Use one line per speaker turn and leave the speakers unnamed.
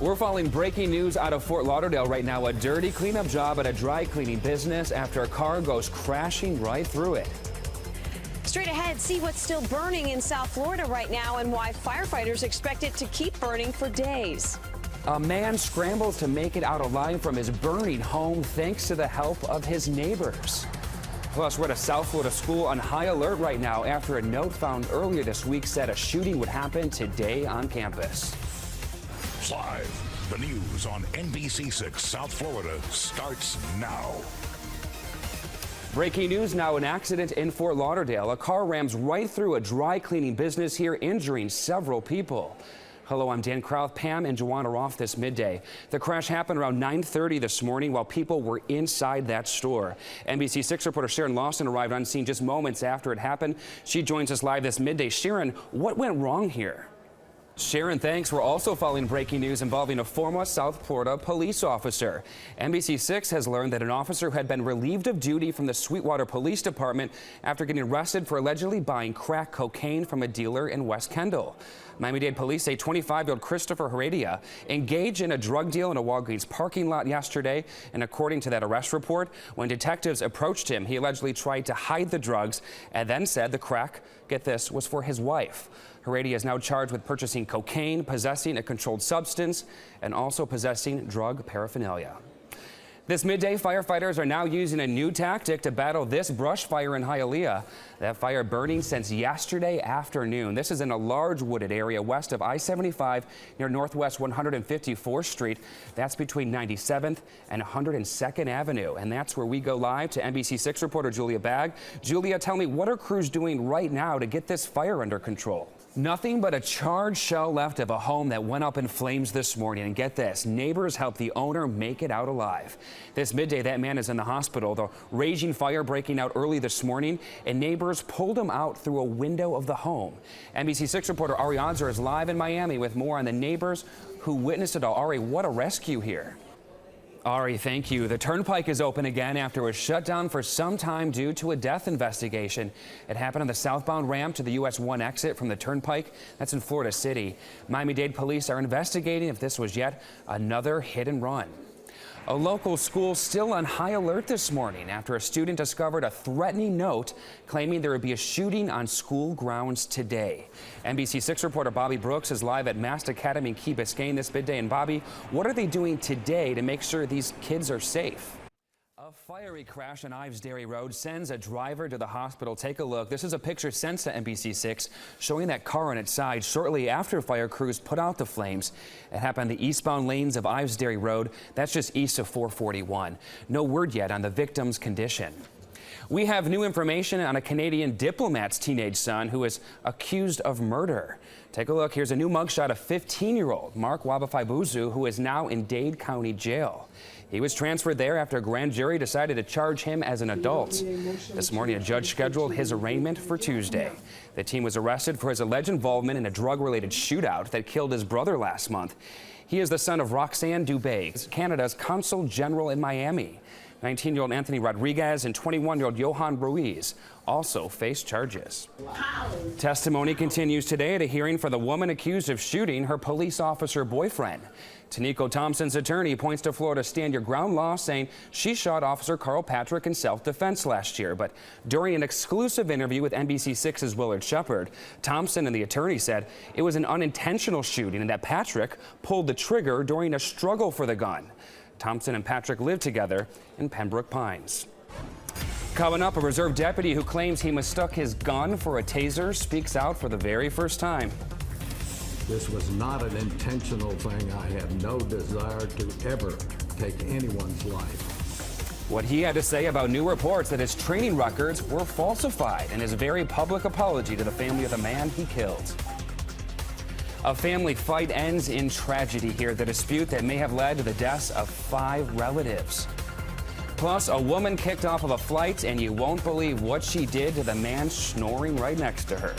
We're following breaking news out of Fort Lauderdale right now. A dirty cleanup job at a dry cleaning business after a car goes crashing right through it.
Straight ahead, see what's still burning in South Florida right now and why firefighters expect it to keep burning for days.
A man scrambles to make it out alive from his burning home thanks to the help of his neighbors. Plus, we're at a South Florida school on high alert right now after a note found earlier this week said a shooting would happen today on campus.
Live, the news on NBC6 South Florida starts now.
Breaking news now, an accident in Fort Lauderdale. A car rams right through a dry cleaning business here, injuring several people. Hello, I'm Dan Krauth. Pam and Joanna are off this midday. The crash happened around 9:30 this morning while people were inside that store. NBC6 reporter Sharon Lawson arrived on scene just moments after it happened. She joins us live this midday. Sharon, what went wrong here? Sharon, thanks. We're also following breaking news involving a former South Florida police officer. NBC6 has learned that an officer had been relieved of duty from the Sweetwater Police Department after getting arrested for allegedly buying crack cocaine from a dealer in West Kendall. Miami-Dade police say 25-year-old Christopher Heredia engaged in a drug deal in a Walgreens parking lot yesterday. And according to that arrest report, when detectives approached him, he allegedly tried to hide the drugs and then said the crack, get this, was for his wife. Heredia is now charged with purchasing cocaine, possessing a controlled substance, and also possessing drug paraphernalia. This midday, firefighters are now using a new tactic to battle this brush fire in Hialeah. That fire burning since yesterday afternoon. This is in a large wooded area west of I-75 near Northwest 154th Street. That's between 97th and 102nd Avenue. And that's where we go live to NBC6 reporter Julia Bagg. Julia, tell me, what are crews doing right now to get this fire under control? Nothing but a charred shell left of a home that went up in flames this morning. And get this, neighbors helped the owner make it out alive. This midday, that man is in the hospital. The raging fire breaking out early this morning, and neighbors pulled him out through a window of the home. NBC6 reporter Ari Odzer is live in Miami with more on the neighbors who witnessed it all. Ari, what a rescue here. Ari, thank you. The turnpike is open again after it was shut down for some time due to a death investigation. It happened on the southbound ramp to the US 1 exit from the turnpike. That's in Florida City. Miami-Dade police are investigating if this was yet another hit and run. A local school still on high alert this morning after a student discovered a threatening note claiming there would be a shooting on school grounds today. NBC6 reporter Bobby Brooks is live at Mast Academy in Key Biscayne this midday. And Bobby, what are they doing today to make sure these kids are safe? A fiery crash on Ives Dairy Road sends a driver to the hospital. Take a look. This is a picture sent to NBC6 showing that car on its side shortly after fire crews put out the flames. It happened on the eastbound lanes of Ives Dairy Road. That's just east of 441. No word yet on the victim's condition. We have new information on a Canadian diplomat's teenage son who is accused of murder. Take a look. Here's a new mugshot of 15-year-old Mark Wabafai-Buzu, who is now in Dade County Jail. He was transferred there after a grand jury decided to charge him as an adult. This morning, a judge scheduled his arraignment for Tuesday. The teen was arrested for his alleged involvement in a drug-related shootout that killed his brother last month. He is the son of Roxanne Dubé, Canada's consul general in Miami. 19-year-old Anthony Rodriguez and 21-year-old Johan Ruiz also face charges. Wow. Testimony continues today at a hearing for the woman accused of shooting her police officer boyfriend. Taniko Thompson's attorney points to Florida's Stand Your Ground law, saying she shot Officer Carl Patrick in self-defense last year. But during an exclusive interview with NBC6's Willard Shepard, Thompson and the attorney said it was an unintentional shooting and that Patrick pulled the trigger during a struggle for the gun. Thompson and Patrick live together in Pembroke Pines. Coming up, a reserve deputy who claims he mistook his gun for a taser speaks out for the very first time.
This was not an intentional thing. I had no desire to ever take anyone's life.
What he had to say about new reports that his training records were falsified and his very public apology to the family of the man he killed. A family fight ends in tragedy here, the dispute that may have led to the deaths of 5 relatives. Plus, a woman kicked off of a flight, and you won't believe what she did to the man snoring right next to her.